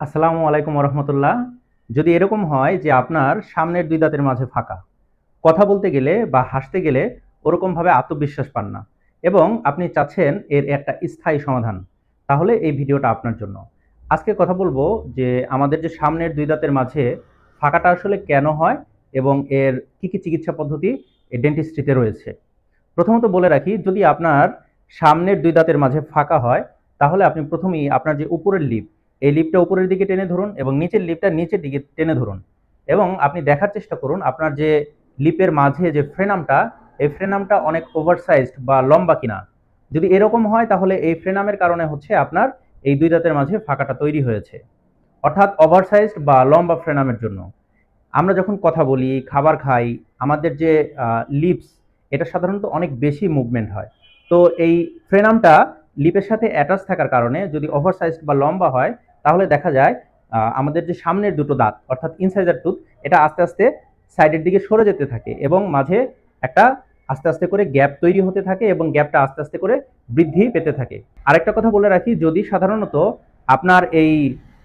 আসসালামু আলাইকুম রহমতুল্লাহ। যদি এরকম হয় যে আপনার সামনের দুই দাঁতের মাঝে ফাঁকা, কথা বলতে গেলে বা হাসতে গেলে ওরকমভাবে আত্মবিশ্বাস পান না এবং আপনি চাচ্ছেন এর একটা স্থায়ী সমাধান, তাহলে এই ভিডিওটা আপনার জন্য। আজকে কথা বলবো যে আমাদের যে সামনের দুই দাঁতের মাঝে ফাঁকাটা আসলে কেন হয় এবং এর কি কি চিকিৎসা পদ্ধতি এই ডেন্টিস্ট্রিতে রয়েছে। প্রথমত বলে রাখি, যদি আপনার সামনের দুই দাঁতের মাঝে ফাঁকা হয়, তাহলে আপনি প্রথমেই আপনার যে উপরের লিপ, এই লিপটা উপরের দিকে টেনে ধরুন এবং নিচের লিপটা নিচের দিকে টেনে ধরুন এবং আপনি দেখার চেষ্টা করুন আপনার যে লিপের মাঝে যে ফ্রেনামটা, এই ফ্রেনামটা অনেক ওভারসাইজড বা লম্বা কিনা। যদি এরকম হয় তাহলে এই ফ্রেনামের কারণে হচ্ছে আপনার এই দুই দাঁতের মাঝে ফাঁকাটা তৈরি হয়েছে, অর্থাৎ ওভারসাইজড বা লম্বা ফ্রেনামের জন্য। আমরা যখন কথা বলি, খাবার খাই, আমাদের যে লিপস, এটা সাধারণত অনেক বেশি মুভমেন্ট হয়। তো এই ফ্রেনামটা লিপের সাথে অ্যাটাচ থাকার কারণে যদি ওভারসাইজড বা লম্বা হয়, তাহলে দেখা যায় আমাদের যে সামনের দুটো দাঁত অর্থাৎ ইনসাইজার টুথ, এটা আস্তে আস্তে সাইডের দিকে সরে যেতে থাকে এবং মাঝে একটা আস্তে আস্তে করে গ্যাপ তৈরি হতে থাকে এবং গ্যাপটা আস্তে আস্তে করে বৃদ্ধি পেতে থাকে। আরেকটা কথা বলে রাখি, যদি সাধারণত আপনার এই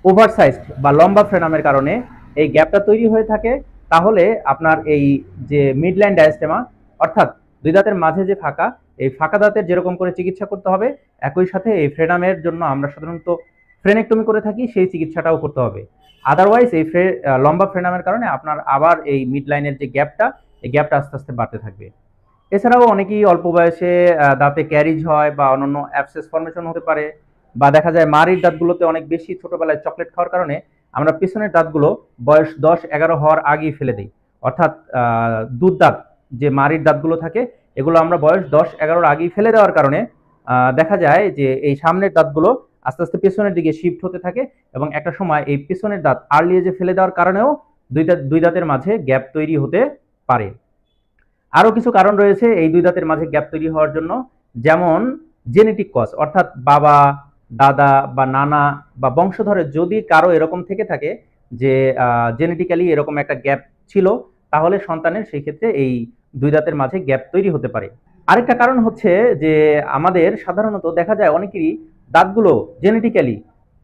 ওভারসাইজড বা লম্বা ফ্রেনামের কারণে এই গ্যাপটা তৈরি হয়ে থাকে, তাহলে আপনার এই যে মিডলাইন ডায়াস্টেমা অর্থাৎ দুই দাঁতের মাঝে যে ফাঁকা, এই ফাঁকা দাঁতের যেরকম করে চিকিৎসা করতে হবে, একই সাথে এই ফ্রেনামের জন্য আমরা সাধারণত ফ্রেনেক্টমি করে থাকি, সেই চিকিৎসাটাও করতে হবে। আদারওয়াইজ এই লম্বা ফ্রেনামের কারণে আপনার আবার এই মিড লাইনের যে গ্যাপটা, এই গ্যাপটা আস্তে আস্তে বাড়তে থাকবে। এছাড়াও অনেকেই অল্প বয়সে দাঁতে ক্যারিজ হয় বা অন্যান্য অ্যাবসেস ফর্মেশন হতে পারে, বা দেখা যায় মাড়ির দাঁতগুলোতে অনেক বেশি ছোটবেলায় চকলেট খাওয়ার কারণে আমরা পিছনের দাঁতগুলো বয়স 10-11 হওয়ার আগেই ফেলে দিই। অর্থাৎ দুধ দাঁত, যে মাড়ির দাঁতগুলো থাকে, এগুলো আমরা বয়স 10-11-র আগেই ফেলে দেওয়ার কারণে দেখা যায় যে এই সামনের দাঁতগুলো আস্তে আস্তে পেছনের দিকে শিফট হতে থাকে এবং একটা সময় এই পেছনের দাঁত আর্লি এজে ফেলে দেওয়ার কারণেও দুই দাঁতের মাঝে গ্যাপ তৈরি হতে পারে। আরো কিছু কারণ রয়েছে এই দুই দাঁতের মাঝে গ্যাপ তৈরি হওয়ার জন্য, যেমন জেনেটিক কজ, অর্থাৎ বাবা, দাদা বা নানা বা বংশধরে যদি কারো এরকম থেকে থাকে যে জেনেটিক্যালি এরকম একটা গ্যাপ ছিল, তাহলে সন্তানের সেই ক্ষেত্রে এই দুই দাঁতের মাঝে গ্যাপ তৈরি হতে পারে। আরেকটা কারণ হচ্ছে যে আমাদের সাধারণত দেখা যায় অনেকেরই দাঁতগুলো জেনেটিক্যালি,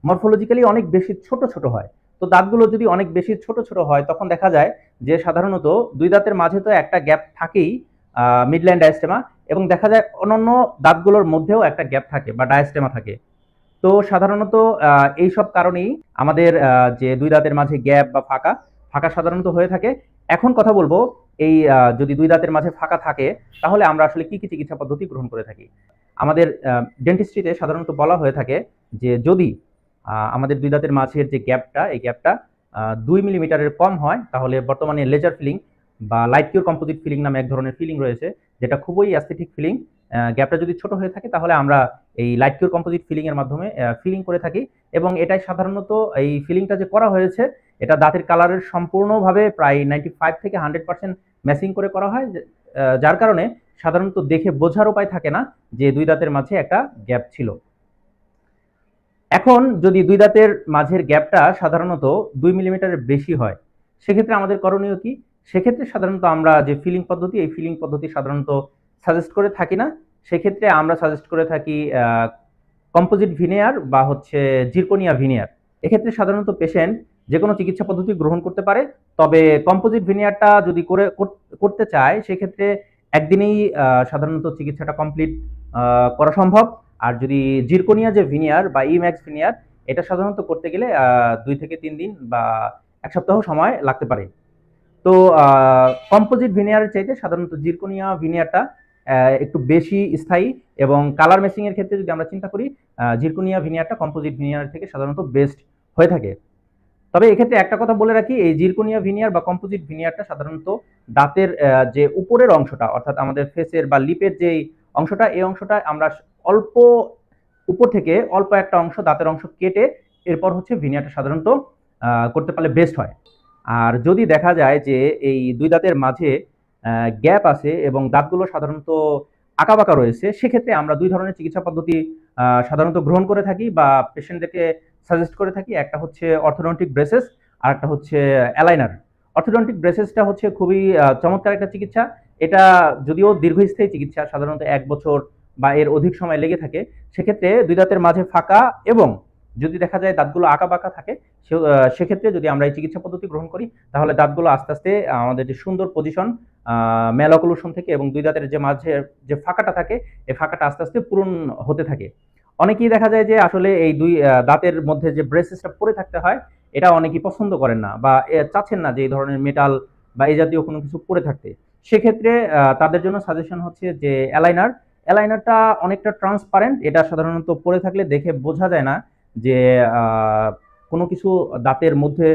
মরফোলজিক্যালি অনেক বেশি ছোট ছোট হয়। তো দাঁতগুলো যদি অনেক বেশি ছোট ছোট হয়, তখন দেখা যায় যে সাধারণত দুই দাঁতের মাঝে তো একটা গ্যাপ থাকেই, মিডলাইন ডায়াস্টেমা, এবং দেখা যায় অন্যান্য দাঁতগুলোর মধ্যেও একটা গ্যাপ থাকে বা ডায়াস্টেমা থাকে। তো সাধারণত এইসব কারণেই আমাদের যে দুই দাঁতের মাঝে গ্যাপ বা ফাঁকা ফাঁকা সাধারণত হয়ে থাকে। এখন কথা বলবো, এই যদি দুই দাঁতের মাঝে ফাঁকা থাকে, তাহলে আমরা আসলে কি কি চিকিৎসা পদ্ধতি গ্রহণ করে থাকি। আমাদের ডেন্টিস্ট্রিতে সাধারণত বলা হয়ে থাকে যে যদি আমাদের দুই দাঁতের মাঝের যে গ্যাপটা, এই গ্যাপটা 2 মিলিমিটারের কম হয়, তাহলে বর্তমানে লেজার ফিলিং বা লাইট কিউর কম্পোজিট ফিলিং নামে এক ধরনের ফিলিং রয়েছে, যেটা খুবই অ্যাস্থেটিক ফিলিং। গ্যাপটা যদি ছোট হয়ে থাকে, তাহলে আমরা এই লাইট কিউর কম্পোজিট ফিলিং এর মাধ্যমে ফিলিং করে থাকি এবং এটাই সাধারণত এই ফিলিংটা যে করা হয়েছে, এটা দাঁতের কালারের সম্পূর্ণভাবে প্রায় 95 থেকে 100% ম্যাচিং করে করা হয়, যার কারণে সাধারণত দেখে বোঝার উপায় থাকে না যে দুই দাঁতের মাঝে একটা গ্যাপ ছিল। এখন যদি দুই দাঁতের মাঝের গ্যাপটা সাধারণত 2 মিলিমিটারের বেশি হয়, সেক্ষেত্রে আমাদের করণীয় কি? সেক্ষেত্রে সাধারণত আমরা যে ফিলিং পদ্ধতি, এই ফিলিং পদ্ধতি সাধারণত সাজেস্ট করে থাকি না। সেক্ষেত্রে আমরা সাজেস্ট করে থাকি কম্পোজিট ভিনিয়ার বা হচ্ছে জিরকোনিয়া ভিনিয়ার। এক্ষেত্রে সাধারণত পেশেন্ট যে কোনো চিকিৎসা পদ্ধতি গ্রহণ করতে পারে, তবে কম্পোজিট ভিনিয়ারটা যদি করতে চায়, সেক্ষেত্রে একদিনেই সাধারণত চিকিৎসাটা কমপ্লিট করা সম্ভব। আর যদি জিরকোনিয়া যে ভিনিয়ার বা ইম্যাক্স ভিনিয়ার, এটা সাধারণত করতে গেলে 2 থেকে 3 দিন বা 1 সপ্তাহ সময় লাগতে পারে। তো কম্পোজিট ভিনিয়ারের চাইতে সাধারণত জিরকোনিয়া ভিনিয়ারটা একটু বেশি স্থায়ী, এবং কালার ম্যাচিং এর ক্ষেত্রে যদি আমরা চিন্তা করি, জিরকোনিয়া ভিনিয়ারটা কম্পোজিট ভিনিয়ার থেকে সাধারণত বেস্ট হয়ে থাকে। তবে এক্ষেত্রে একটা কথা বলে রাখি, এই জিরকোনিয়া ভিনিয়ার বা কম্পোজিট ভিনিয়ারটা সাধারণত দাঁতের যে উপরের অংশটা, অর্থাৎ আমাদের ফেসের বা লিপের যে অংশটা, এই অংশটা আমরা অল্প উপর থেকে অল্প একটা অংশ দাঁতের অংশ কেটে এরপর হচ্ছে ভিনিয়ারটা সাধারণত করতে পারলে বেস্ট হয়। আর যদি দেখা যায় যে এই দুই দাঁতের মাঝে গ্যাপ আছে এবং দাঁতগুলো সাধারণত আঁকাবাঁকা রয়েছে, সেক্ষেত্রে আমরা দুই ধরনের চিকিৎসা পদ্ধতি সাধারণত গ্রহণ করে থাকি বা পেশেন্টদেরকে সাজেস্ট করে থাকি। একটা হচ্ছে অর্থোডন্টিক ব্রেসেস, আর একটা হচ্ছে অ্যালাইনার। অর্থোডন্টিক ব্রেসেসটা হচ্ছে খুবই চমৎকার একটা চিকিৎসা। এটা যদিও দীর্ঘস্থায়ী চিকিৎসা, সাধারণত 1 বছর বা এর অধিক সময় লেগে থাকে। সেক্ষেত্রে দুই দাঁতের মাঝে ফাঁকা এবং যদি দেখা যায় দাঁতগুলো আঁকাবাঁকা থাকে, সেক্ষেত্রে যদি আমরা এই চিকিৎসা পদ্ধতি গ্রহণ করি, তাহলে দাঁতগুলো আস্তে আস্তে আমাদের যে সুন্দর পজিশন, ম্যালঅক্লুশন থেকে এবং দুই দাঁতের যে মাঝে যে ফাঁকাটা থাকে, এই ফাঁকাটা আস্তে আস্তে পূরণ হতে থাকে। অনেকেই দেখা যায় যে আসলে এই দুই দাঁতের মধ্যে যে ব্রেসেসটা পরে থাকতে হয়, এটা অনেকেই পছন্দ করেন না বা চাচ্ছেন না যে এই ধরনের মেটাল বা এই জাতীয় কোনো কিছু পরে থাকতে। সেক্ষেত্রে তাদের জন্য সাজেশন হচ্ছে যে অ্যালাইনার। অ্যালাইনারটা অনেকটা ট্রান্সপারেন্ট, এটা সাধারণত পরে থাকলে দেখে বোঝা যায় না যে কোনো কিছু দাঁতের মধ্যে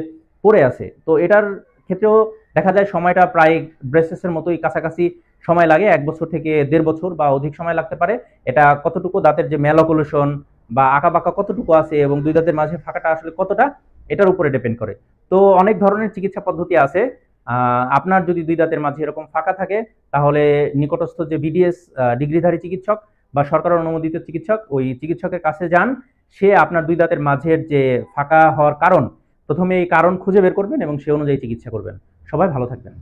পড়ে আছে। তো এটার ক্ষেত্রেও দেখা যায় সময়টা প্রায় ব্রেসেসের মতোই কাছাকাছি সময় লাগে, ১ বছর থেকে ১.৫ বছর বা অধিক সময় লাগতে পারে। এটা কতটুকু দাঁতের যে ম্যালঅক্লুশন বা আঁকাবাঁকা কতটুকু আছে এবং দুই দাঁতের মাঝে ফাঁকাটা আসলে কতটা, এটার উপরে ডিপেন্ড করে। তো অনেক ধরনের চিকিৎসা পদ্ধতি আছে। আপনার যদি দুই দাঁতের মাঝে এরকম ফাঁকা থাকে, তাহলে নিকটস্থ যে বিডিএস ডিগ্রিধারী চিকিৎসক বা সরকার অনুমোদিত চিকিৎসক, ওই চিকিৎসকের কাছে যান। সে আপনার দুই দাঁতের মাঝের যে ফাঁকা হওয়ার কারণ, প্রথমে এই কারণ খুঁজে বের করবেন এবং সে অনুযায়ী চিকিৎসা করবেন। সবাই ভালো থাকবেন।